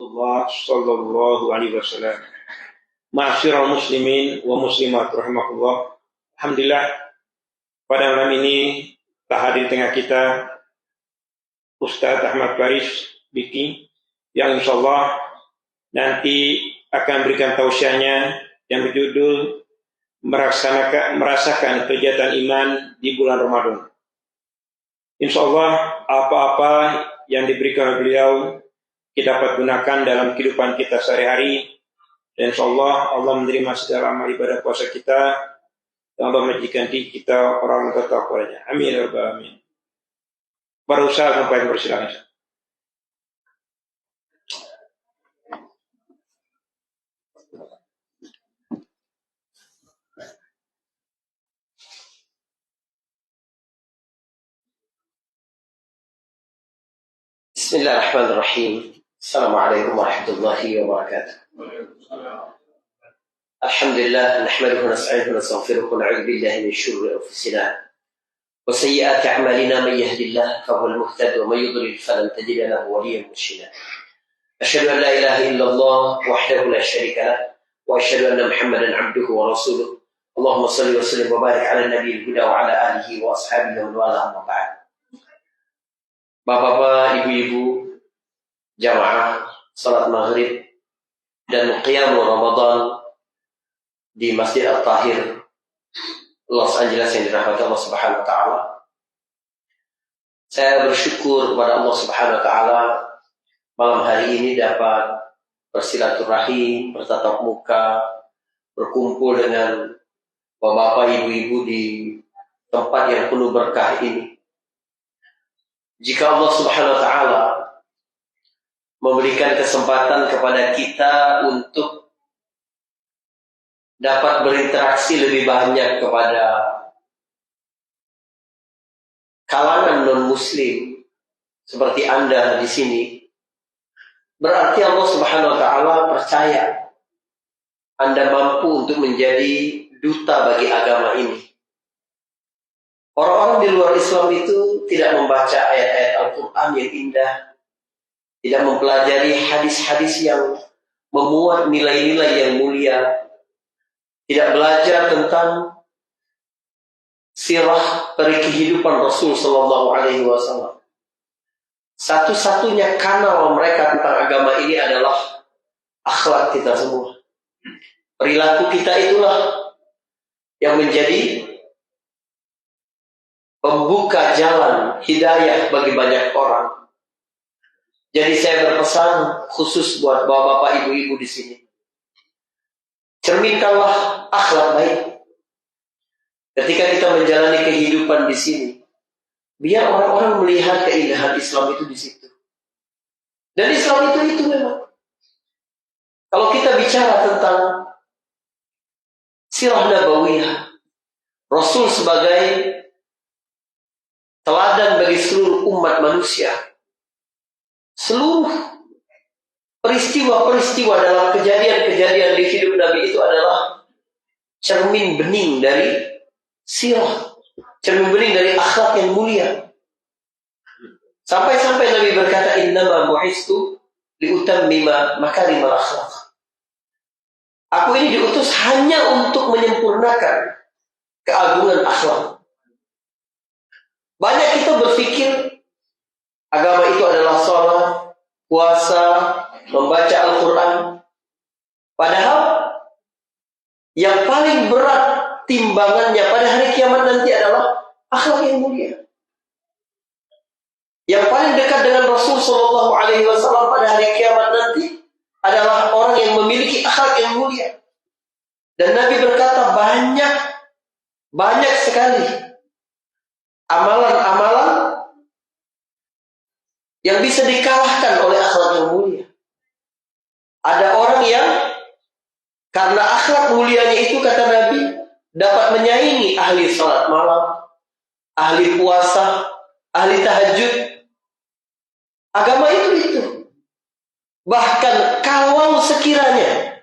Rasulullah sallallahu alaihi wasallam. Ma'asyiral muslimin wa muslimat rahimakumullah. Alhamdulillah pada malam ini telah hadir di tengah kita Ustaz Ahmad Faris Biki yang insyaallah nanti akan berikan tausiahnya yang berjudul merasakan kegiatan iman di bulan Ramadan. Insyaallah apa-apa yang diberikan oleh beliau kita dapat gunakan dalam kehidupan kita sehari-hari, dan insyaallah Allah menerima segala amal ibadah puasa kita, dan Allah menjadikan diri kita orang yang bertakwa-Nya. Amin ya rabbal alamin. Para ustaz sampai bersilakan. Bismillahirrahmanirrahim. Assalamualaikum warahmatullahi wabarakatuh. Alhamdulillah, nahmaduhu wa nasta'inuhu wa nastaghfiruhu wa na'udzu billahi min shururi anfusina wa sayyiati a'malina, man yahdihillahu fahuwal muhtadi wa man yudlil falan tajida lahu waliyyan murshida. Asyhadu an la ilaha illallah wahdahu la syarika lah wa asyhadu anna Muhammadan 'abduhu wa rasuluh. Allahumma shalli wa sallim wa barik 'ala nabiyil huda wa 'ala alihi wa ashabihi wa man wala, amma ba'd. Bapak-bapak, ibu-ibu, jamaah salat maghrib dan qiyamul Ramadan di Masjid Al-Tahir Los Angeles yang dirahmati Allah Subhanahu wa taala. Saya bersyukur kepada Allah Subhanahu wa taala malam hari ini dapat bersilaturahim, bertatap muka, berkumpul dengan bapak-bapak, ibu-ibu di tempat yang penuh berkah ini. Jika Allah Subhanahu wa taala memberikan kesempatan kepada kita untuk dapat berinteraksi lebih banyak kepada kalangan non-muslim seperti Anda di sini, berarti Allah Subhanahu wa taala percaya Anda mampu untuk menjadi duta bagi agama ini. Orang-orang di luar Islam itu tidak membaca ayat-ayat Al-Quran yang indah, tidak mempelajari hadis-hadis yang memuat nilai-nilai yang mulia, tidak belajar tentang sirah dari kehidupan Rasul Sallallahu Alaihi Wasallam. Satu-satunya kanal mereka tentang agama ini adalah akhlak kita semua. Perilaku kita itulah yang menjadi membuka jalan hidayah bagi banyak orang. Jadi saya berpesan khusus buat bapak-bapak, ibu-ibu di sini. Cerminkanlah akhlak baik ketika kita menjalani kehidupan di sini. Biar orang-orang melihat keindahan Islam itu di situ. Dan Islam itu memang. Kalau kita bicara tentang sirah nabawiyah, Rasul sebagai teladan bagi seluruh umat manusia. Seluruh peristiwa-peristiwa dalam kejadian-kejadian di hidup Nabi itu adalah cermin bening dari sirah, cermin bening dari akhlak yang mulia. Sampai-sampai Nabi berkata, innama bu'istu liutammima makarimal akhlaq. Aku ini diutus hanya untuk menyempurnakan keagungan akhlak. Banyak kita berpikir agama itu adalah sholat, puasa, membaca Al-Quran. Padahal yang paling berat timbangannya pada hari kiamat nanti adalah akhlak yang mulia. Yang paling dekat dengan Rasul Sallallahu Alaihi Wasallam pada hari kiamat nanti adalah orang yang memiliki akhlak yang mulia. Dan Nabi berkata banyak sekali amalan-amalan yang bisa dikalahkan oleh akhlak yang mulia. Ada orang yang karena akhlak mulianya itu, kata Nabi, dapat menyaingi ahli salat malam, ahli puasa, ahli tahajud. Agama itu. Bahkan kalau sekiranya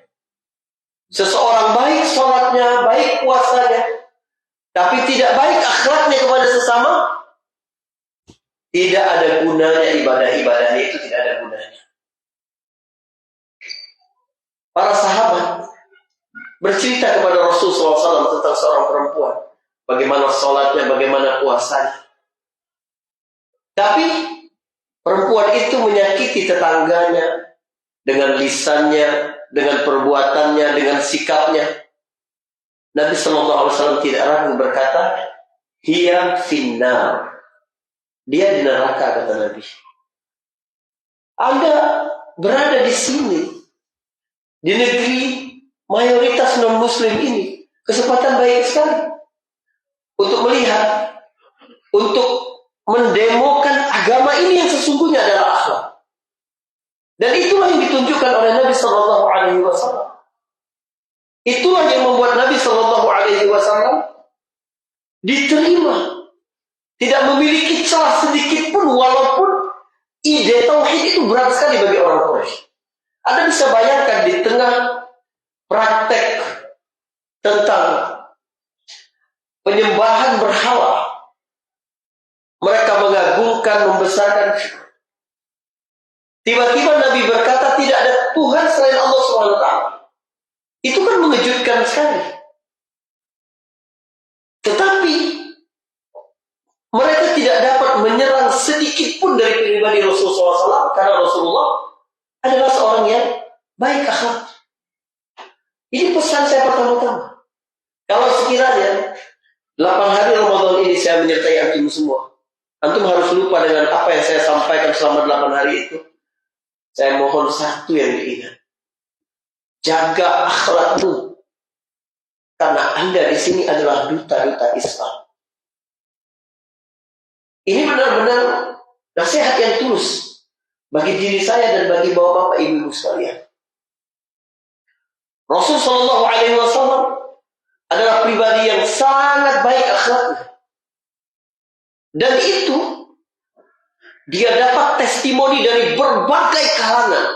seseorang baik salatnya, baik puasanya, tapi tidak baik akhlaknya kepada sesama, tidak ada gunanya ibadah-ibadahnya itu, tidak ada gunanya. para sahabat bercerita kepada Rasulullah SAW tentang seorang perempuan. Bagaimana sholatnya, bagaimana puasanya. Tapi perempuan itu menyakiti tetangganya dengan lisannya, dengan perbuatannya, dengan sikapnya. Nabi SAW tidak ragu berkata, hiya finnar. Dia di neraka, kata Nabi. Anda berada di sini, di negeri mayoritas non-muslim ini, kesempatan baik sekali untuk melihat, untuk mendemokan agama ini yang sesungguhnya adalah akhlak. Dan itulah yang ditunjukkan oleh Nabi Sallallahu Alaihi Wasallam. Itulah yang membuat Nabi Sallallahu Alaihi Wasallam diterima, tidak memiliki celah sedikit pun, walaupun ide tauhid itu berat sekali bagi orang Quraisy. Anda bisa bayangkan di tengah praktek tentang penyembahan berhala, mereka mengagungkan, membesarkan. Tiba-tiba Nabi berkata tidak ada Tuhan selain Allah SWT. Itu kan mengejutkan sekali. Tetapi mereka tidak dapat menyerang sedikit pun dari pribadi Rasulullah SAW, karena Rasulullah adalah seorang yang baik akhlak. Ini pesan saya pertama-tama. Kalau sekiranya 8 hari Ramadan ini saya menyertai antum semua, antum harus lupa dengan apa yang saya sampaikan selama 8 hari itu. Saya mohon satu yang diingat. Jaga akhlakmu. Karena Anda di sini adalah duta-duta Islam. Ini benar-benar nasihat yang tulus bagi diri saya dan bagi bapak-bapak ibu-ibu sekalian. Rasul Shallallahu Alaihi Wasallam adalah pribadi yang sangat baik akhlaknya. Dan itu dia dapat testimoni dari berbagai kalangan.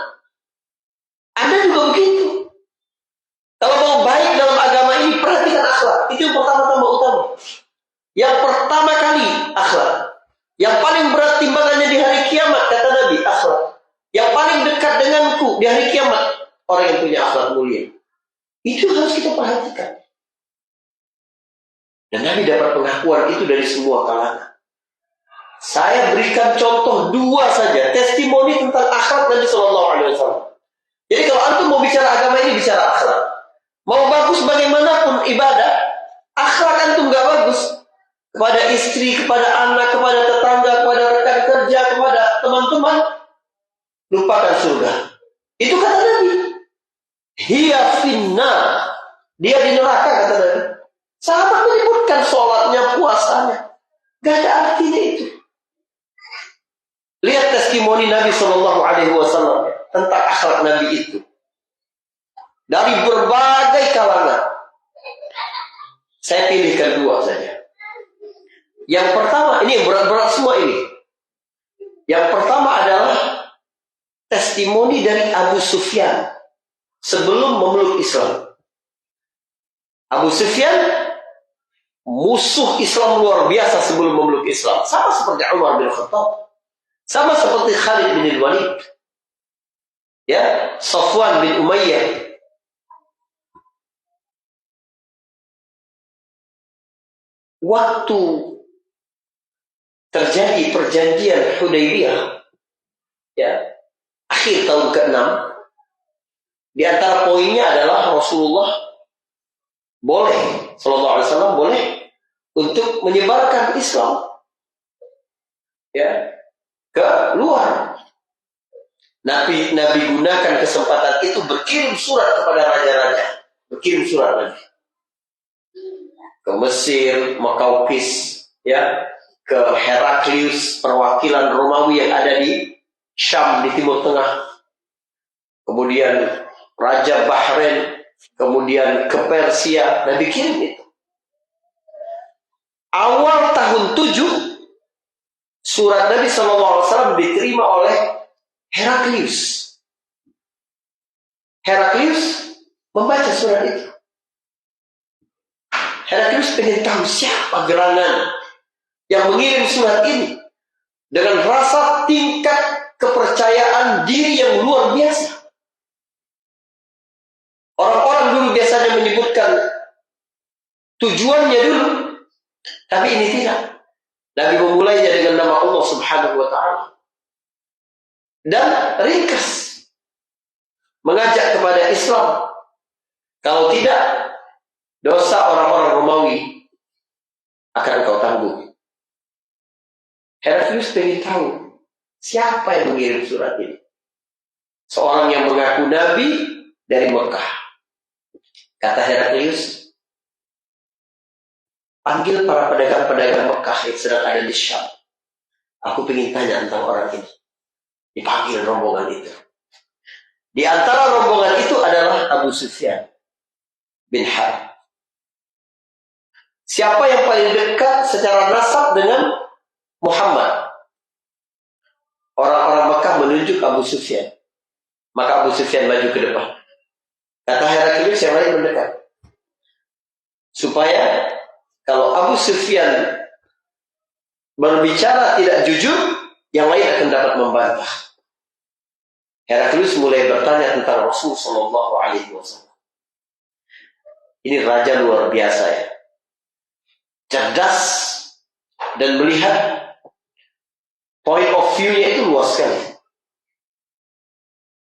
Anda juga begitu. Kalau mau baik dalam agama ini, perhatikan akhlak. Itu yang pertama-tama utama. Yang pertama kali akhlak. Yang paling berat timbangannya di hari kiamat, kata Nabi, akhlak. Yang paling dekat denganku di hari kiamat, orang yang punya akhlak mulia. Itu harus kita perhatikan. Dan Nabi dapat pengakuan itu dari semua kalangan. Saya berikan contoh 2 saja, testimoni tentang akhlak Nabi Sallallahu Alaihi Wasallam. Jadi kalau antum mau bicara agama ini, bicara akhlak. Mau bagus bagaimanapun ibadah, akhlak antum gak bagus kepada istri, kepada anak, kepada tetangga, kepada rekan kerja, kepada teman-teman, lupakan surga. Itu kata Nabi. Hiya finnar. Dia di neraka, kata Nabi. Sahabat menyebutkan sholatnya, puasanya, gak ada artinya itu. Lihat testimoni Nabi Sallallahu Alaihi Wasallam tentang akhlak Nabi itu dari berbagai kalangan. Saya pilihkan 2 saja. Yang pertama, ini berat-berat semua ini. Yang pertama adalah testimoni dari Abu Sufyan sebelum memeluk Islam. Abu Sufyan musuh Islam luar biasa sebelum memeluk Islam, sama seperti Umar bin Khattab. Sama seperti Khalid bin Walid, ya, Safwan bin Umayyah. Waktu terjadi perjanjian Hudaybiyah, ya, akhir tahun ke-6, di antara poinnya adalah Rasulullah boleh, Sallallahu Alaihi Wasallam boleh untuk menyebarkan Islam, ya, ke luar. Nabi gunakan kesempatan itu berkirim surat kepada raja-raja, berkirim surat lagi ke Mesir, Makaukis, ya, ke Heraklius, perwakilan Romawi yang ada di Syam di Timur Tengah, kemudian Raja Bahrain, kemudian ke Persia. Nabi kirim itu. Awal tahun 7 surat Nabi SAW diterima oleh Heraklius. Heraklius membaca surat itu. Heraklius pengen tahu siapa gerangan yang mengirim surat ini dengan rasa tingkat kepercayaan diri yang luar biasa. tujuannya dulu. Tapi ini tidak. Nabi memulainya dengan nama Allah Subhanahu wa Ta'ala. Dan ringkas. Mengajak kepada Islam. Kalau tidak, dosa orang-orang Romawi akan engkau tanggung. Heraklius ingin tahu siapa yang mengirim surat ini. Seorang yang mengaku Nabi dari Mekah. Kata Heraklius, panggil para pedagang-pedagang Mekah yang sedang ada di Syam. Aku ingin tanya tentang orang ini. Dipanggil rombongan itu. Di antara rombongan itu adalah Abu Sufyan bin Harb. Siapa yang paling dekat secara nasab dengan Muhammad? Orang-orang Mekah menunjuk Abu Sufyan. Maka Abu Sufyan maju ke depan. Kata Heraklius, yang lain mendekat. Supaya kalau Abu Sufyan berbicara tidak jujur, yang lain akan dapat membantah. Heraklius mulai bertanya tentang Rasul Sallallahu Alaihi Wasallam. Ini raja luar biasa ya. Cerdas dan melihat point of view-nya itu luas sekali.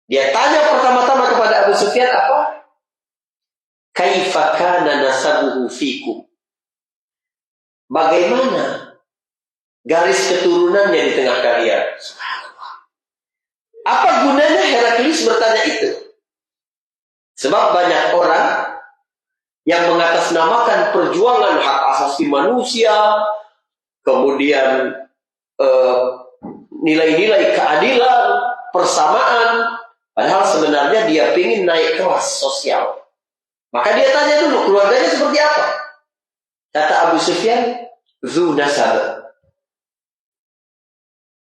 Dia tanya pertama-tama kepada Abu Sufyan apa? Kaifa kana nasabuhu fikum? Bagaimana garis keturunannya di tengah kalian? Subhanallah. Apa gunanya Heraklius bertanya itu? Sebab banyak orang yang mengatasnamakan perjuangan hak asasi manusia, kemudian nilai-nilai keadilan, persamaan, padahal sebenarnya dia ingin naik kelas sosial. Maka dia tanya dulu, keluarganya seperti apa? Kata Abu Sufyan, Zu Nasab.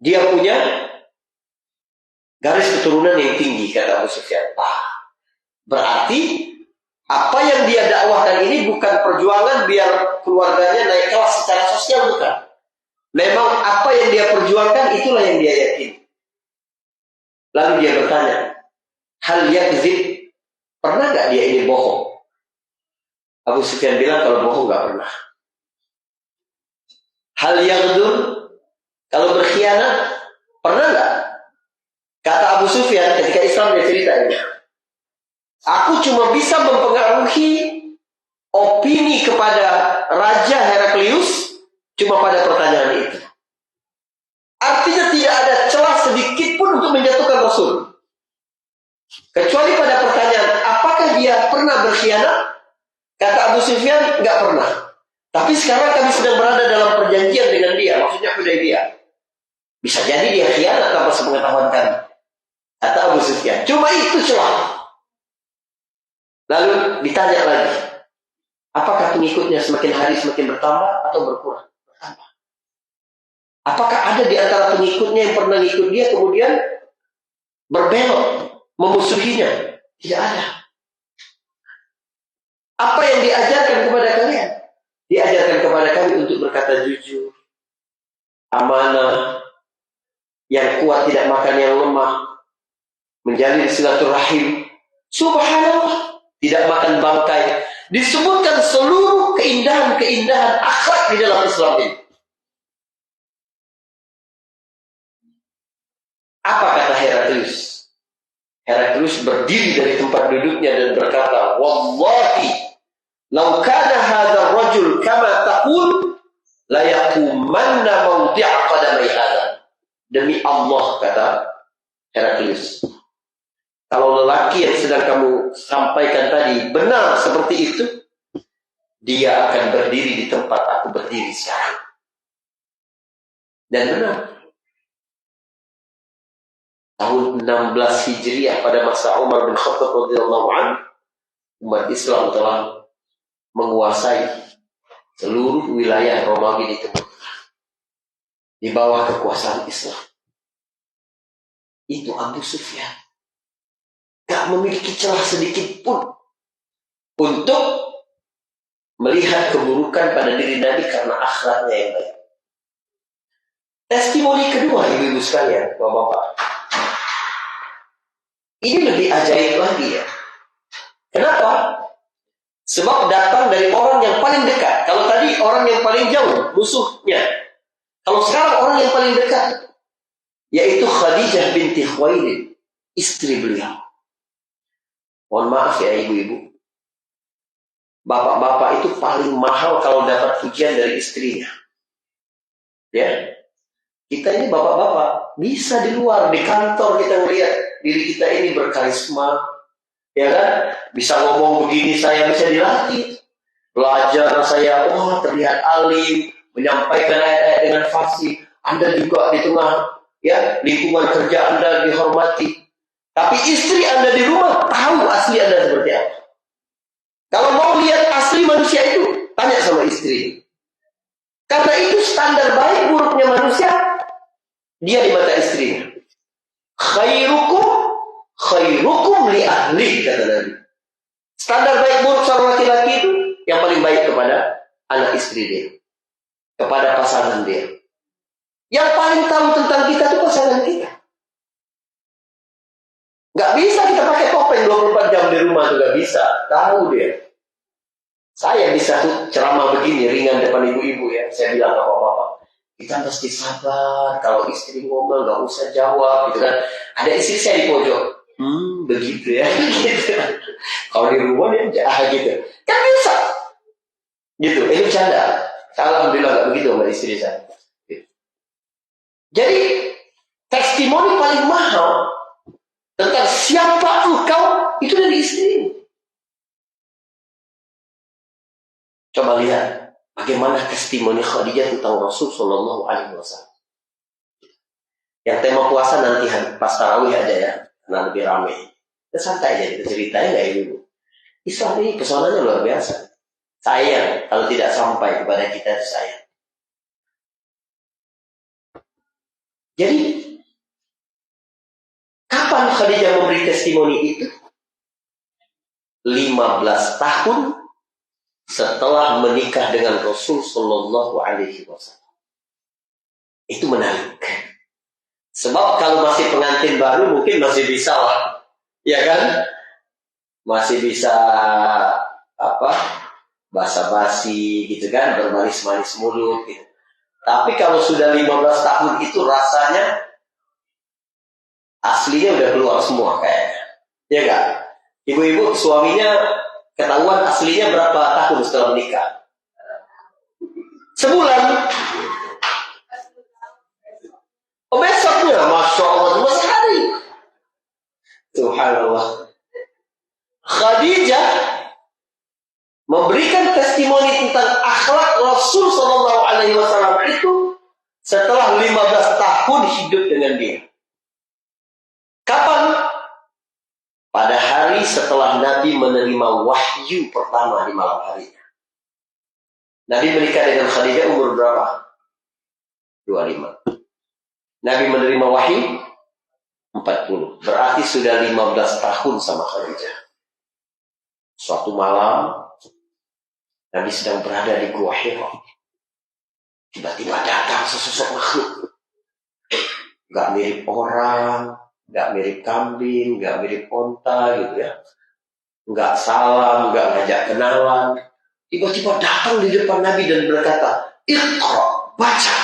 Dia punya garis keturunan yang tinggi, kata Abu Sufyan. Berarti apa yang dia dakwahkan ini bukan perjuangan biar keluarganya naik kelas secara sosial, bukan. Memang apa yang dia perjuangkan itulah yang dia yakini. Lalu dia bertanya, hal yakzib, pernah gak dia ini bohong? Abu Sufyan bilang kalau bohong gak pernah. Hal yaghdur, kalau berkhianat, pernah gak? Kata Abu Sufyan ketika Islam dia cerita ini, aku cuma bisa mempengaruhi opini kepada Raja Heraklius cuma pada pertanyaan itu. Artinya tidak ada celah sedikit pun untuk menjatuhkan Rasul. Kecuali pada pertanyaan, apakah dia pernah berkhianat? Kata Abu Sufyan, enggak pernah. Tapi sekarang kami sedang berada dalam perjanjian dengan dia, maksudnya Hudaybiyah. Bisa jadi dia khianat tanpa sepengetahuan kami. Kata Abu Sufyan, cuma itu celah. Lalu ditanya lagi, apakah pengikutnya semakin hari semakin bertambah atau berkurang? Bertambah. Apakah ada di antara pengikutnya yang pernah ngikut dia kemudian berbelok, memusuhinya? Tidak ada. Apa yang diajarkan kepada kalian? Diajarkan kepada kami untuk berkata jujur, amanah, yang kuat tidak makan yang lemah, menjalin silaturahim. Subhanallah, tidak makan bangkai. Disebutkan seluruh keindahan-keindahan akhlak di dalam Islam ini. Apa kata Heraklius? Heraklius berdiri dari tempat duduknya dan berkata, wallahi, law kana hadzal rajul kama taqul la yaqumanna mawdi'a qadamai hadza. Demi Allah, kata Heraklius, kalau lelaki yang sedang kamu sampaikan tadi benar seperti itu, dia akan berdiri di tempat aku berdiri sekarang. Dan benar. Tahun 16 Hijriah pada masa Umar bin Khattab radhiyallahu anhu, umat Islam telah menguasai seluruh wilayah Romawi di Timur Tengah di bawah kekuasaan Islam. Itu Abu Sufyan gak memiliki celah sedikit pun untuk melihat keburukan pada diri Nabi karena akhlaknya yang baik. Testimoni kedua, ibu-ibu sekalian, bapak-bapak, ini lebih ajaib lagi ya. Kenapa? Sebab datang dari orang yang paling dekat. Kalau tadi orang yang paling jauh, musuhnya. Kalau sekarang orang yang paling dekat, yaitu Khadijah binti Khuwailid, istri beliau. Mohon maaf ya ibu-ibu. Bapak-bapak itu paling mahal kalau dapat pujian dari istrinya. Ya. Kita ini bapak-bapak, bisa di luar, di kantor kita melihat diri kita ini berkarisma. Ya kan? Bisa ngomong begini, saya bisa dilatih. Belajar saya, terlihat alim, menyampaikan ayat-ayat dengan fasih. Anda juga di tengah ya lingkungan kerja Anda dihormati. Tapi istri Anda di rumah tahu asli Anda seperti apa. Kalau mau lihat asli manusia itu, tanya sama istri. Karena itu standar baik buruknya manusia, dia di mata istrinya. Khairukum li ahli, kata Nabi. Standar baik buruk seorang laki-laki itu yang paling baik kepada anak istri dia, kepada pasangan dia. Yang paling tahu tentang kita itu pasangan kita. Gak bisa kita pakai topeng 24 jam di rumah, itu gak bisa. Tahu dia. Saya bisa ceramah begini ringan depan ibu-ibu ya. Saya bilang ke bapak-bapak, kita mesti sabar. Kalau istri ngomong gak usah jawab gitu kan. Ada istri saya di pojok. Begitu ya. Gitu. Kalau di rumah dia jahat gitu. Kan bisa. Gitu. Ini bercanda. Alhamdulillah gak begitu sama istri saya. Gitu. Jadi testimoni paling mahal tentang siapa engkau itu dari istri. Coba lihat bagaimana testimoni Khadijah tentang Rasul Shallallahu Alaihi Wasallam. Yang tema puasa nanti pas tarawih aja ya, karena lebih ramai. Kita santai aja, kita ceritanya nggak ibu. Islam ini pesonanya luar biasa. Sayang kalau tidak sampai kepada kita itu sayang. Jadi kapan Khadijah memberi testimoni itu? 15 tahun setelah menikah dengan Rasul Sallallahu Alaihi Wasallam. Itu menarik. Sebab kalau masih pengantin baru mungkin masih bisa lah, ya kan? Masih bisa basa-basi gitu kan, bermanis-manis mulut gitu. Tapi kalau sudah 15 tahun itu rasanya aslinya udah keluar semua kayaknya. Ya kan? Ibu-ibu suaminya ketahuan aslinya berapa tahun setelah menikah? Sebulan. Besoknya, Masya Allah, 2 hari. Subhanallah. Khadijah memberikan testimoni tentang akhlak Rasul Sallallahu Alaihi Wasallam itu setelah 15 tahun hidup dengan dia. Kapan? Pada hari setelah Nabi menerima wahyu pertama di malam harinya. Nabi menikah dengan Khadijah umur berapa? 25. Nabi menerima wahyu 40. Berarti sudah 15 tahun sama Khadijah. Suatu malam Nabi sedang berada di Gua Hira. Tiba-tiba datang sesosok makhluk. Gak mirip orang, gak mirip kambing, gak mirip onta gitu ya. Gak salam, gak ngajak kenalan. Tiba-tiba datang di depan Nabi dan berkata, Iqra, baca.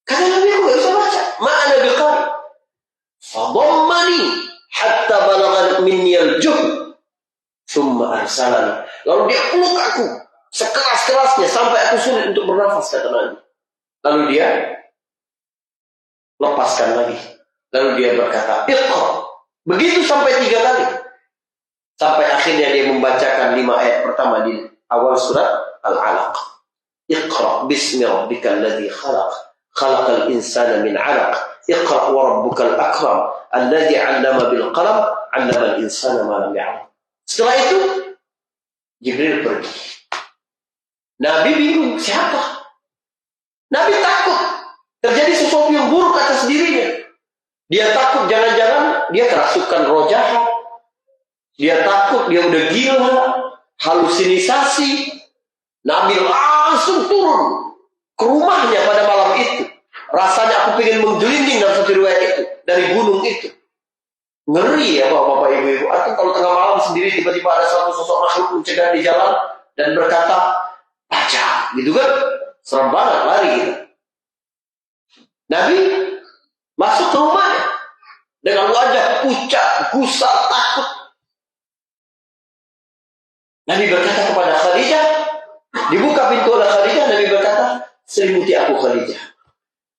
Kata Nabi, aku gak bisa baca. Ma'ana biqari. Fadammani hatta balagan minni al-juh. Summa arsalani. Lalu dia peluk aku sekeras-kerasnya sampai aku sulit untuk bernafas, kata Nabi. Lalu dia lepaskan lagi. Lalu dia berkata, Iqra. Begitu sampai 3 kali. Sampai akhirnya dia membacakan 5 ayat pertama di awal surat Al-Alaq. Iqra bismi rabbikal ladzi khalaq. Khalaqal insana min 'alaq. Iqra wa rabbukal akram. Alladzi 'allama bil qalam. 'allamal insana ma lam ya'lam. Setelah itu Jibril pergi. Nabi bingung, siapa? Nabi takut terjadi sesuatu yang buruk atas dirinya. Dia takut jangan-jangan dia kerasukan roh jahat. Dia takut dia udah gila, halusinasi. Nabi langsung turun ke rumahnya pada malam itu. Rasanya aku pengen menggelinding dalam satu riwayat itu dari gunung itu. Ngeri ya bapak-bapak ibu-ibu. Atau kalau tengah malam sendiri tiba-tiba ada satu sosok makhluk mencegah di jalan dan berkata, baca, gitu kan? Serem banget, lari gitu. Nabi masuk ke rumahnya dengan wajah pucat, gusar, takut. Nabi berkata kepada Khadijah, dibuka pintu oleh Khadijah, Nabi berkata, selimuti aku Khadijah.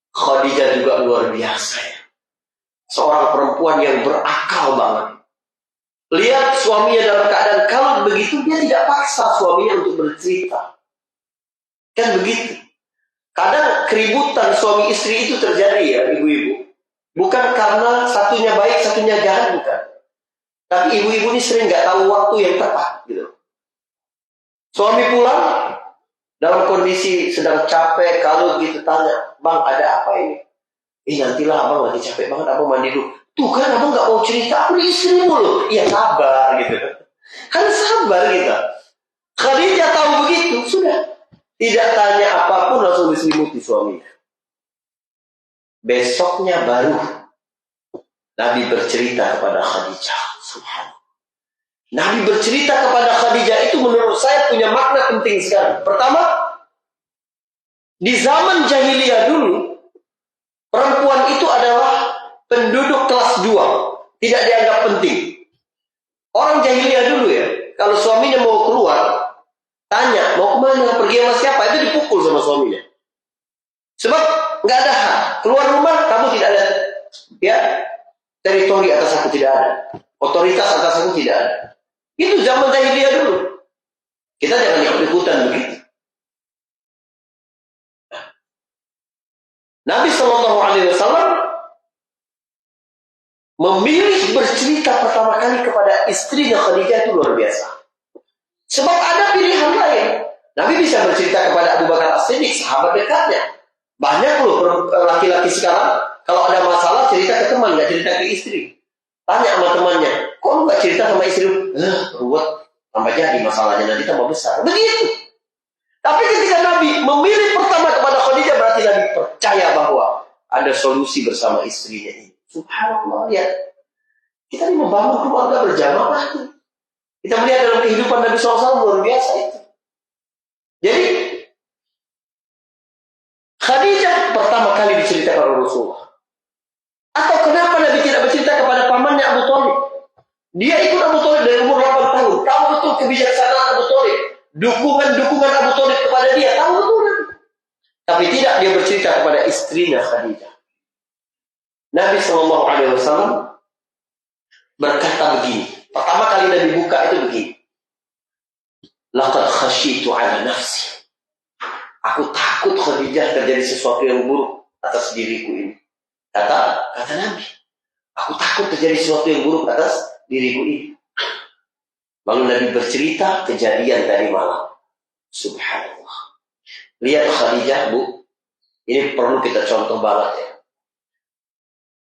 Khadijah juga luar biasa ya. Seorang perempuan yang berakal banget. Lihat suaminya dalam keadaan kalau begitu, dia tidak paksa suaminya untuk bercerita. Kan begitu. Kadang keributan suami istri itu terjadi ya ibu-ibu. Bukan karena satunya baik, satunya jahat, bukan. Tapi ibu-ibu ini sering nggak tahu waktu yang tepat gitu. Suami pulang dalam kondisi sedang capek, kalau gitu tanya, bang ada apa ini? Nantilah abang lagi capek banget, abang mandi dulu. Tuh kan abang gak mau cerita, aku di istrimu loh. Iya sabar gitu. Kan sabar gitu. Khadijah tahu begitu, sudah. Tidak tanya apapun, langsung diselimuti suaminya. Besoknya baru Nabi bercerita kepada Khadijah. Subhanallah. Nabi bercerita kepada Khadijah itu menurut saya punya makna penting sekali. Pertama, di zaman jahiliyah dulu, perempuan itu adalah penduduk kelas 2. Tidak dianggap penting. Orang jahiliyah dulu ya, kalau suaminya mau keluar, tanya, mau kemana, pergi sama siapa, itu dipukul sama suaminya. Sebab nggak ada hak. Keluar rumah, kamu tidak ada ya teritori atas aku, tidak ada. Otoritas atas aku tidak ada. Itu zaman jahiliyah dulu. Kita jangan ikut-ikutan begitu. Nabi SAW memilih bercerita pertama kali kepada istrinya Khadijah itu luar biasa. Sebab ada pilihan lain. Nabi bisa bercerita kepada Abu Bakar As-Siddiq, sahabat dekatnya. Banyak loh laki-laki sekarang, kalau ada masalah cerita ke teman, nggak cerita ke istri. Tanya sama temannya, kok lu nggak cerita sama istri lu? Ruwet, tambah jadi masalahnya, nanti tambah besar. Begitu. Tapi ketika Nabi memilih pertama kepada Khadijah, berarti Nabi percaya bahwa ada solusi bersama istrinya ini. Subhanallah, ya. Kita ini membangun keluarga berjamaah. Kita melihat dalam kehidupan Nabi SAW luar biasa itu. Jadi, Khadijah pertama kali diceritakan oleh Rasulullah. Atau kenapa Nabi tidak bercerita kepada pamannya Abu Thalib? Dia ikut Abu Thalib dari umur 8 tahun. Tahu betul kebijaksanaan Abu Thalib. Dukungan Abu Thalib kepada dia. Tahu betul. Tapi tidak dia bercerita kepada istrinya Khadijah. Nabi SAW berkata begini. Pertama kali Nabi buka itu begini. Laqad khasyitu ala nafsi. Aku takut Khadijah terjadi sesuatu yang buruk atas diriku ini. Kata Nabi. Aku takut terjadi sesuatu yang buruk atas diriku ini. Lalu Nabi bercerita kejadian tadi malam. Subhanallah. Lihat Khadijah, Bu. Ini perlu kita contoh banget ya.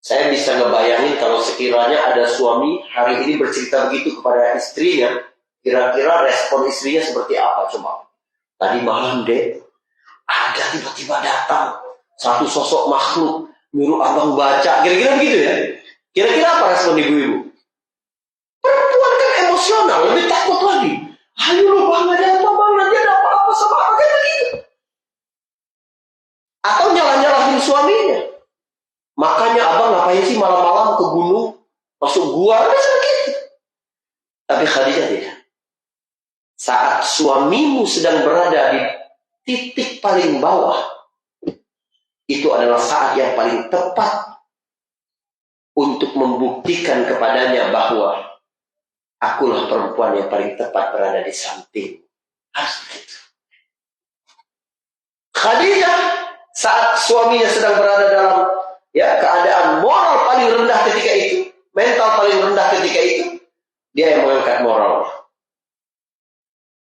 Saya bisa ngebayangin kalau sekiranya ada suami hari ini bercerita begitu kepada istrinya, kira-kira respon istrinya seperti apa coba? Tadi malam dek, ada tiba-tiba datang satu sosok makhluk nyuruh abang baca, kira-kira begitu ya? Kira-kira apa respon ibu-ibu? Perempuan kan emosional, lebih takut lagi. Ayo lu bang, ada apa bang? Nanti ada apa-apa sama apa kayak begitu? Atau nyalah-nyalahin suaminya. Makanya abang ngapain sih malam-malam ke gunung, masuk gua, bisa begitu. Tapi Khadijah tidak. Saat suamimu sedang berada di titik paling bawah, itu adalah saat yang paling tepat untuk membuktikan kepadanya bahwa akulah perempuan yang paling tepat berada di samping. Harus begitu. Khadijah saat suaminya sedang berada dalam keadaan moral paling rendah ketika itu, mental paling rendah ketika itu, dia yang mengangkat moral.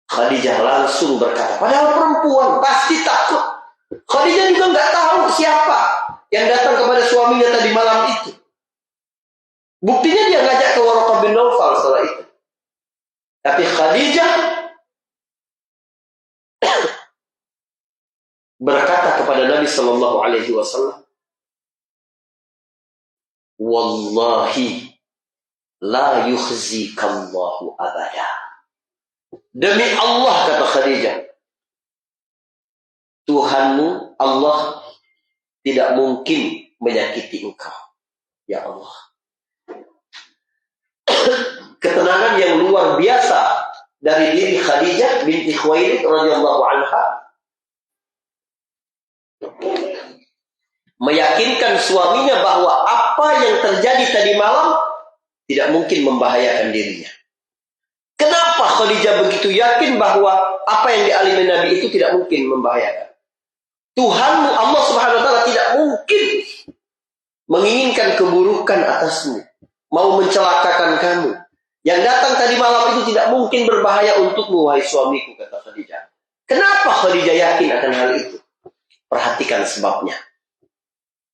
Khadijah langsung berkata, padahal perempuan pasti takut. Khadijah juga nggak tahu siapa yang datang kepada suaminya tadi malam itu. Buktinya dia ngajak ke Waraqah bin Naufal setelah itu. Tapi Khadijah berkata kepada Nabi Sallallahu Alaihi Wasallam, Wallahi La yukhzikallahu abada. Demi Allah, kata Khadijah, Tuhanmu Allah tidak mungkin menyakiti engkau. Ya Allah. Ketenangan yang luar biasa dari diri Khadijah binti Khuwailid radhiyallahu anha, meyakinkan suaminya bahwa apa yang terjadi tadi malam tidak mungkin membahayakan dirinya. Kenapa Khadijah begitu yakin bahwa apa yang dialami Nabi itu tidak mungkin membahayakan? Tuhanmu Allah Subhanahu wa taala tidak mungkin menginginkan keburukan atasmu, mau mencelakakan kamu. Yang datang tadi malam itu tidak mungkin berbahaya untukmu, wahai suamiku, kata Khadijah. Kenapa Khadijah yakin akan hal itu? Perhatikan sebabnya.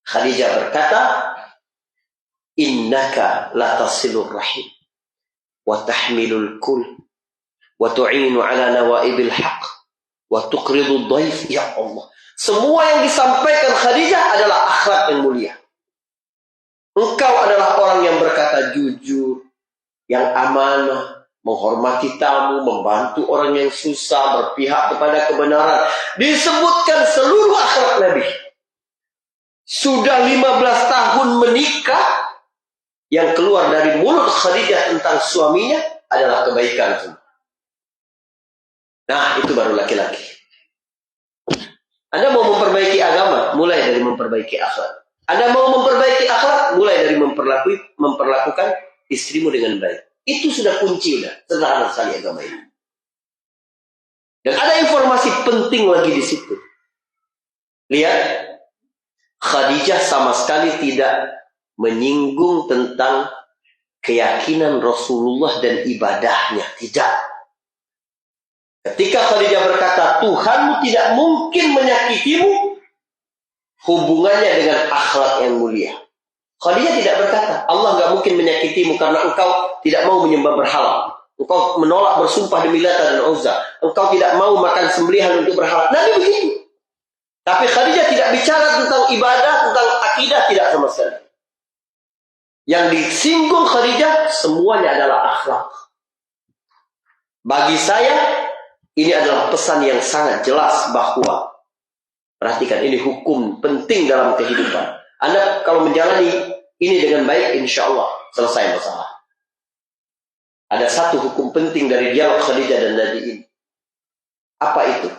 Khadijah berkata, innaka latasilur rahim wa tahmilul kul wa tu'inu ala nawaibil haq wa tuqridud dhaif. Ya Allah, semua yang disampaikan Khadijah adalah akhlak yang mulia. Engkau adalah orang yang berkata jujur, yang amanah, menghormati tamu, membantu orang yang susah, berpihak kepada kebenaran. Disebutkan seluruh akhlak Nabi. Sudah 15 tahun menikah, yang keluar dari mulut Khadijah tentang suaminya adalah kebaikan. Nah, itu baru laki-laki. Anda mau memperbaiki agama, mulai dari memperbaiki akhlak. Anda mau memperbaiki akhlak, mulai dari memperlakukan istrimu dengan baik. Itu sudah kunci, udah sederhana sekali agama ini. Dan ada informasi penting lagi di situ. Lihat, Khadijah sama sekali tidak menyinggung tentang keyakinan Rasulullah dan ibadahnya. Tidak. Ketika Khadijah berkata, Tuhanmu tidak mungkin menyakitimu, hubungannya dengan akhlak yang mulia. Khadijah tidak berkata, Allah nggak mungkin menyakitimu karena engkau tidak mau menyembah berhala. Engkau menolak bersumpah demi Lata dan Uzza. Engkau tidak mau makan sembelihan untuk berhala. Nabi begitu. Tapi Khadijah tidak bicara tentang ibadah, tentang akidah, tidak sama sekali. Yang disinggung Khadijah semuanya adalah akhlak. Bagi saya, ini adalah pesan yang sangat jelas bahwa, perhatikan, ini hukum penting dalam kehidupan. Anda kalau menjalani ini dengan baik, insya Allah selesai masalah. Ada satu hukum penting dari dialog Khadijah dan Nabi ini. Apa itu?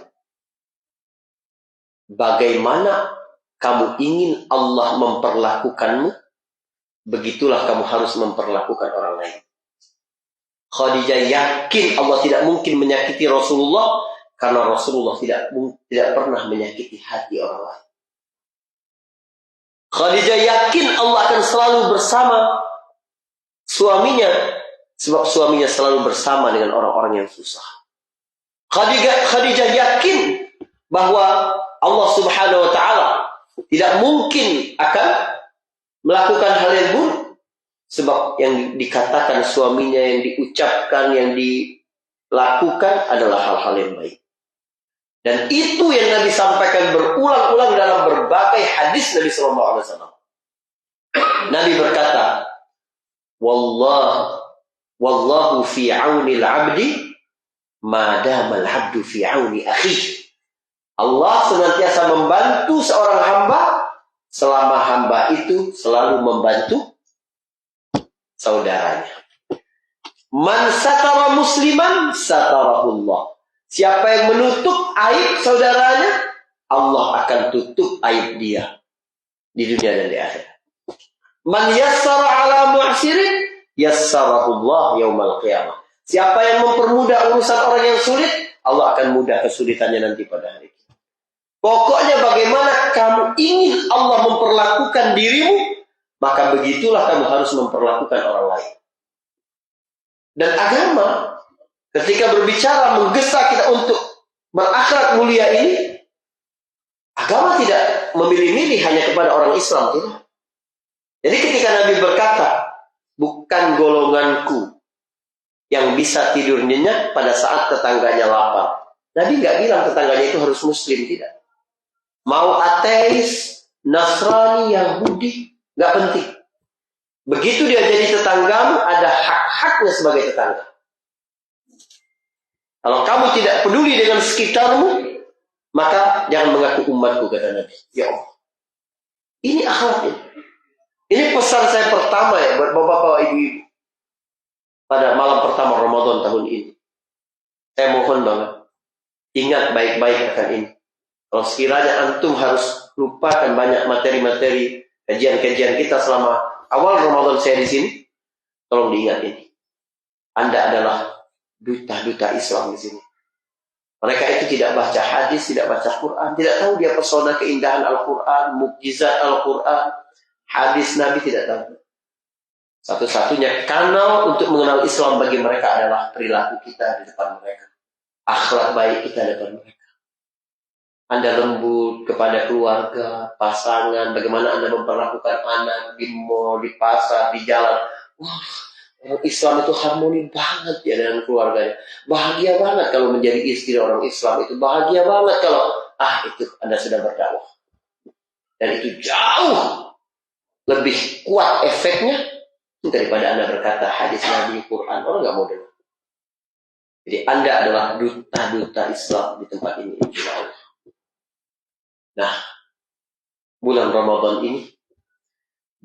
Bagaimana kamu ingin Allah memperlakukanmu, begitulah kamu harus memperlakukan orang lain. Khadijah yakin Allah tidak mungkin menyakiti Rasulullah karena Rasulullah tidak pernah menyakiti hati orang lain. Khadijah yakin Allah akan selalu bersama suaminya sebab suaminya selalu bersama dengan orang-orang yang susah. Khadijah yakin bahwa Allah Subhanahu wa taala tidak mungkin akan melakukan hal yang buruk sebab yang dikatakan suaminya, yang diucapkan, yang dilakukan adalah hal-hal yang baik. Dan itu yang Nabi sampaikan berulang-ulang dalam berbagai hadis Nabi sallallahu alaihi wasallam. Nabi berkata, wallahu fi auni al-'abdi ma dama al-'abdu fi auni akhihi. Allah senantiasa membantu seorang hamba selama hamba itu selalu membantu saudaranya. Man satara musliman satarahullah. Siapa yang menutup aib saudaranya, Allah akan tutup aib dia di dunia dan di akhirat. Man yassara ala mu'sirin yassarahullah yaumal qiyamah. Siapa yang mempermudah urusan orang yang sulit, Allah akan mudah kesulitannya nanti pada hari kiamat. Pokoknya bagaimana kamu ingin Allah memperlakukan dirimu, maka begitulah kamu harus memperlakukan orang lain. Dan agama ketika berbicara menggesa kita untuk berakhlak mulia ini, agama tidak memilih-milih hanya kepada orang Islam, tidak. Jadi ketika Nabi berkata, bukan golonganku yang bisa tidur nyenyak pada saat tetangganya lapar. Nabi nggak bilang tetangganya itu harus muslim, tidak. Mau ateis, Nasrani, Yahudi, nggak penting. Begitu dia jadi tetanggamu, ada hak-haknya sebagai tetangga. Kalau kamu tidak peduli dengan sekitarmu, maka jangan mengaku umatku, kata Nabi. Ya Allah. Ini akhlaknya. Ini pesan saya pertama ya buat bapak-bapak, ibu-ibu. Pada malam pertama Ramadan tahun ini. Saya mohon banget. Ingat baik-baik akan ini. Kalau sekiranya antum harus lupakan banyak materi-materi kajian-kajian kita selama awal Ramadan saya di sini, tolong diingat ini. Anda adalah duta-duta Islam di sini. Mereka itu tidak baca hadis, tidak baca Quran, tidak tahu dia pesona keindahan Al-Quran, mukjizat Al-Quran, hadis Nabi, tidak tahu. Satu-satunya kanal untuk mengenal Islam bagi mereka adalah perilaku kita di depan mereka. Akhlak baik kita di depan mereka. Anda lembut kepada keluarga, pasangan, bagaimana Anda memperlakukan anak di mall, di pasar, di jalan. Wah, orang Islam itu harmoni banget ya dengan keluarganya. Bahagia banget kalau menjadi istri orang Islam itu. Bahagia banget kalau, itu Anda sudah berdakwah. Dan itu jauh lebih kuat efeknya daripada Anda berkata hadis Nabi, Quran. Orang nggak mau dengar. Jadi Anda adalah duta-duta Islam di tempat ini, insya Allah. Nah, bulan Ramadan ini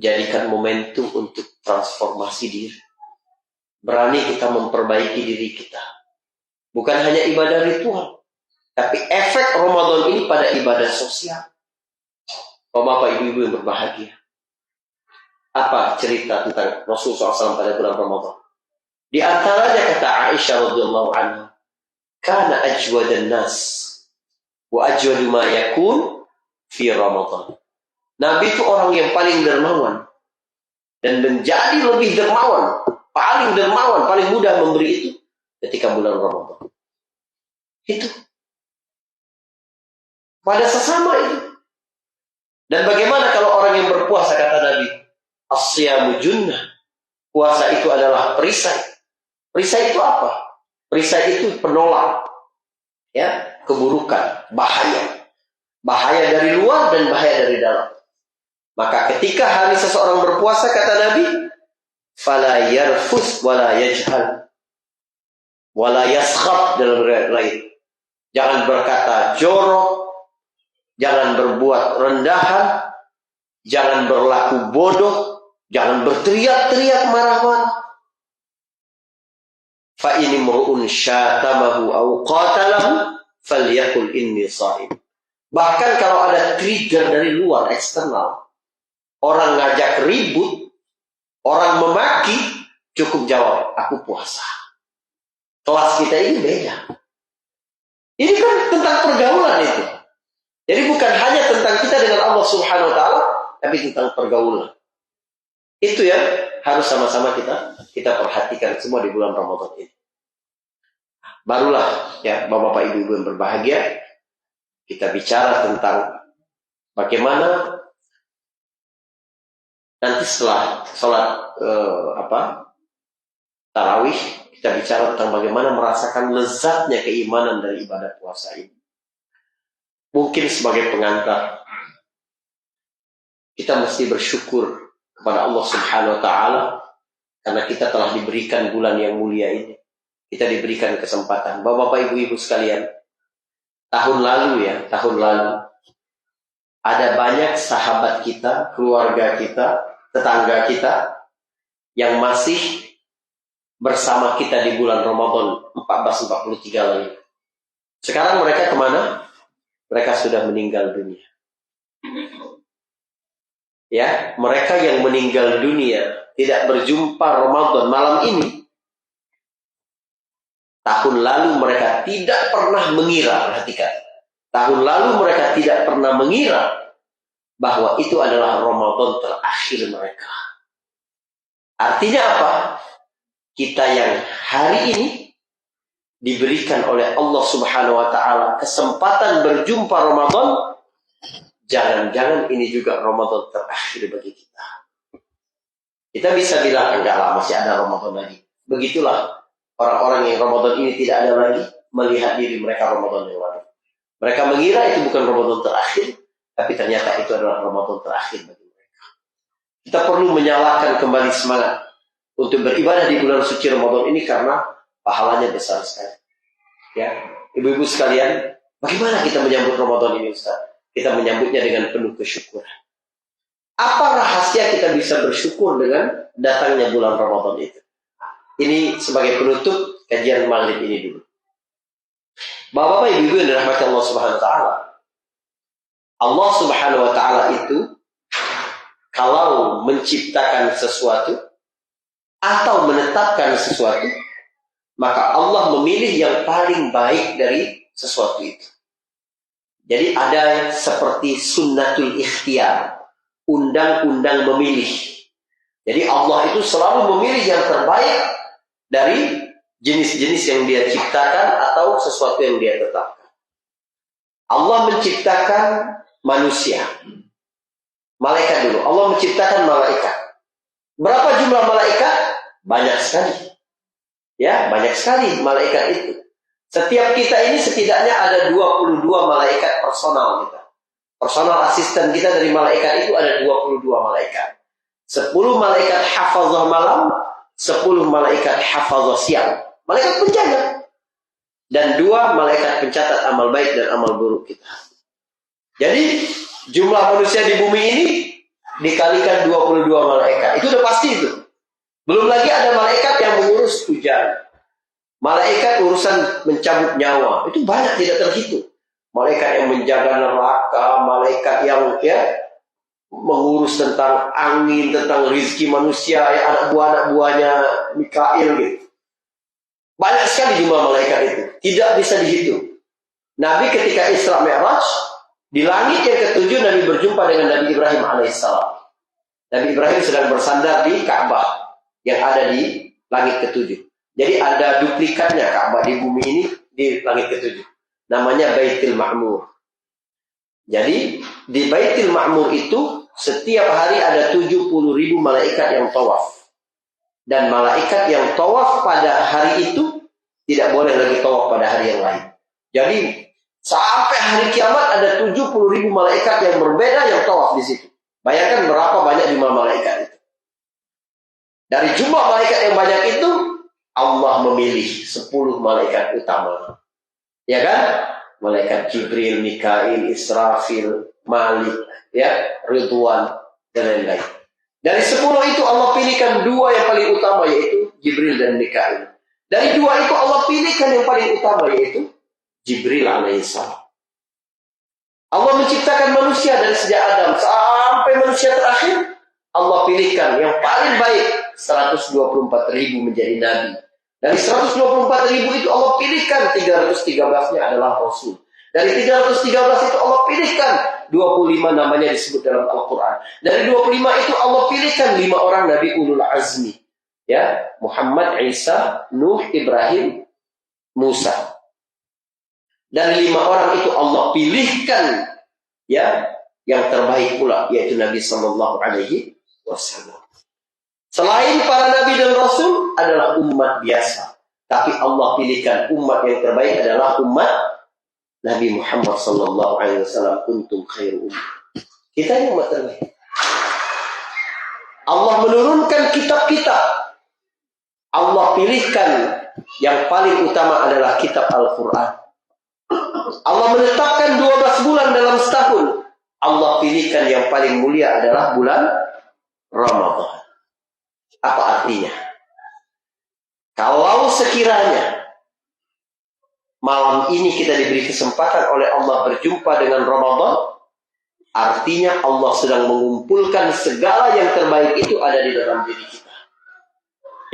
jadikan momentum untuk transformasi diri. Berani kita memperbaiki diri kita. Bukan hanya ibadah ritual, tapi efek Ramadan ini pada ibadah sosial. Bapak ibu-ibu yang berbahagia. Apa cerita tentang Rasulullah SAW pada bulan Ramadan? Di antaranya kata Aisyah radhiyallahu anha, "Kana ajwadan nas wa ajwadu ma yakun fi Ramadan." Nabi itu orang yang paling dermawan dan menjadi lebih dermawan, paling dermawan, paling mudah memberi itu ketika bulan Ramadan. Itu pada sesama itu. Dan bagaimana kalau orang yang berpuasa, kata Nabi, as-siyamu junnah. Puasa itu adalah perisai. Perisai itu apa? Perisai itu penolak ya, keburukan, bahaya. Bahaya dari luar dan bahaya dari dalam. Maka ketika hari seseorang berpuasa, kata Nabi, fala yarfus wala yajhal wala yaskhab, dalam riwayat lain. Jangan berkata jorok, jangan berbuat rendahan, jangan berlaku bodoh, jangan berteriak-teriak marah-marah. Fa ini mur'un syatamahu aw qatalahu falyakul inni sha'im. Bahkan kalau ada trigger dari luar, eksternal, orang ngajak ribut, orang memaki, cukup jawab, aku puasa. Kelas kita ini beda. Ini kan tentang pergaulan itu. Jadi bukan hanya tentang kita dengan Allah Subhanahu wa taala, tapi tentang pergaulan. Itu yang harus sama-sama kita perhatikan semua di bulan Ramadan ini. Barulah ya Bapak Ibu yang berbahagia, kita bicara tentang bagaimana nanti setelah sholat tarawih, kita bicara tentang bagaimana merasakan lezatnya keimanan dari ibadah puasa ini. Mungkin sebagai pengantar, kita mesti bersyukur kepada Allah Subhanahu wa taala karena kita telah diberikan bulan yang mulia ini. Kita diberikan kesempatan. Bapak ibu-ibu sekalian, tahun lalu ada banyak sahabat kita, keluarga kita, tetangga kita yang masih bersama kita di bulan Ramadan 1443 lalu. Sekarang mereka kemana? Mereka sudah meninggal dunia. Ya, mereka yang meninggal dunia tidak berjumpa Ramadan malam ini. Tahun lalu mereka tidak pernah mengira, perhatikan. Tahun lalu mereka tidak pernah mengira bahwa itu adalah Ramadan terakhir mereka. Artinya apa? Kita yang hari ini diberikan oleh Allah Subhanahu wa taala kesempatan berjumpa Ramadan, jangan-jangan ini juga Ramadan terakhir bagi kita. Kita bisa bilang enggak lah, masih ada Ramadan lagi. Begitulah orang-orang yang Ramadan ini tidak ada lagi melihat diri mereka Ramadan yang lalu. Mereka mengira itu bukan Ramadan terakhir, tapi ternyata itu adalah Ramadan terakhir bagi mereka. Kita perlu menyalakan kembali semangat untuk beribadah di bulan suci Ramadan ini karena pahalanya besar sekali. Ya, ibu-ibu sekalian, bagaimana kita menyambut Ramadan ini, Ustaz? Kita menyambutnya dengan penuh kesyukuran. Apa rahasia kita bisa bersyukur dengan datangnya bulan Ramadan itu? Ini sebagai penutup kajian maghrib ini dulu. Bapak-bapak, ibu-ibu yang dirahmati Allah Subhanahu wa taala. Allah Subhanahu wa taala itu kalau menciptakan sesuatu atau menetapkan sesuatu, maka Allah memilih yang paling baik dari sesuatu itu. Jadi ada seperti sunnatul ikhtiyar, undang-undang memilih. Jadi Allah itu selalu memilih yang terbaik dari jenis-jenis yang dia ciptakan atau sesuatu yang dia tetapkan. Allah menciptakan manusia. Malaikat dulu. Allah menciptakan malaikat. Berapa jumlah malaikat? Banyak sekali. Ya, banyak sekali malaikat itu. Setiap kita ini setidaknya ada 22 malaikat personal kita. Personal asisten kita dari malaikat itu ada 22 malaikat. 10 malaikat hafazah malam, 10 malaikat hafazah siang. Malaikat penjaga. Dan 2 malaikat pencatat amal baik dan amal buruk kita. Jadi jumlah manusia di bumi ini dikalikan 22 malaikat. Itu udah pasti itu. Belum lagi ada malaikat yang mengurus hujan. Malaikat urusan mencabut nyawa. Itu banyak, tidak terhitung. Malaikat yang menjaga neraka, malaikat yang mengurus tentang angin, tentang rizki manusia, anak buahnya Mikail gitu. Banyak sekali jumlah malaikat itu. Tidak bisa dihitung. Nabi ketika Isra Mi'raj, di langit yang ketujuh Nabi berjumpa dengan Nabi Ibrahim alaihissalam. Nabi Ibrahim sedang bersandar di Ka'bah yang ada di langit ketujuh. Jadi ada duplikatnya Ka'bah di bumi ini di langit ketujuh. Namanya Baitul Ma'mur. Jadi di Baitul Ma'mur itu setiap hari ada 70.000 malaikat yang tawaf. Dan malaikat yang tawaf pada hari itu tidak boleh lagi tawaf pada hari yang lain. Jadi sampai hari kiamat ada 70.000 malaikat yang berbeda yang tawaf di situ. Bayangkan berapa banyak jumlah malaikat itu. Dari jumlah malaikat yang banyak itu, Allah memilih 10 malaikat utama. Ya kan? Malaikat Jibril, Mikail, Israfil, Malik, Ridwan, dan lain-lain. Dari 10 itu Allah pilihkan 2 yang paling utama, yaitu Jibril dan Mikail. Dari 2 itu Allah pilihkan yang paling utama, yaitu Jibril alaihissalam. Allah menciptakan manusia dari sejak Adam sampai manusia terakhir. Allah pilihkan yang paling baik 124.000 menjadi nabi. Dari 124.000 itu Allah pilihkan 313-nya adalah Rasul. Dari 313 itu Allah pilihkan 25 namanya disebut dalam Al-Quran. Dari 25 itu Allah pilihkan 5 orang Nabi Ulul Azmi. Ya, Muhammad, Isa, Nuh, Ibrahim, Musa. Dan 5 orang itu Allah pilihkan yang terbaik pula, yaitu Nabi Sallallahu Alaihi Wasallam. Selain para Nabi dan Rasul adalah umat biasa. Tapi Allah pilihkan umat yang terbaik adalah umat Nabi Muhammad Sallallahu Alaihi Wasallam. Kuntum khairu ummah. Kita yang umat terbaik. Allah menurunkan kitab-kitab. Allah pilihkan yang paling utama adalah kitab Al-Quran. Allah menetapkan 12 bulan dalam setahun. Allah pilihkan yang paling mulia adalah bulan Ramadan. Apa artinya? Kalau sekiranya malam ini kita diberi kesempatan oleh Allah berjumpa dengan Ramadan, artinya Allah sedang mengumpulkan segala yang terbaik itu ada di dalam diri kita.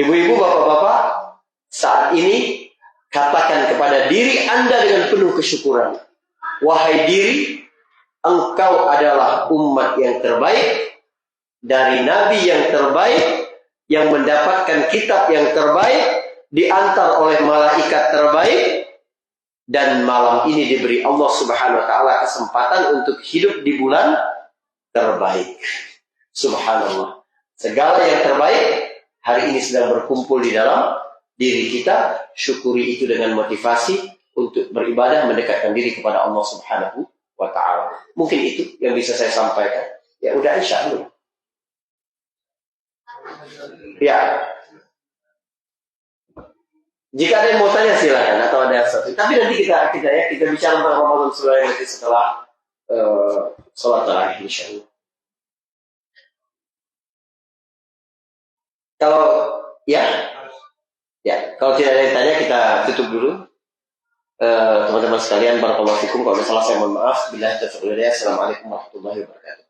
Ibu-ibu, bapak-bapak, saat ini katakan kepada diri Anda dengan penuh kesyukuran. Wahai diri, engkau adalah umat yang terbaik, dari Nabi yang terbaik, yang mendapatkan kitab yang terbaik, diantar oleh malaikat terbaik, dan malam ini diberi Allah Subhanahu wa taala kesempatan untuk hidup di bulan terbaik. Subhanallah. Segala yang terbaik hari ini sedang berkumpul di dalam diri kita. Syukuri itu dengan motivasi untuk beribadah, mendekatkan diri kepada Allah Subhanahu wa taala. Mungkin itu yang bisa saya sampaikan. Ya udah, insyaallah. Ya. Jika ada yang mau tanya silakan atau ada sesuatu. Tapi nanti kita bicara tentang Ramadan Sulaiman nanti setelah sholat tarawih insyaallah. Kalau ya kalau tidak ada yang tanya kita tutup dulu. Teman-teman sekalian, barakallahu fikum. Kalau salah saya mohon maaf. Bila taufiq wal hidayah. Assalamualaikum warahmatullahi wabarakatuh.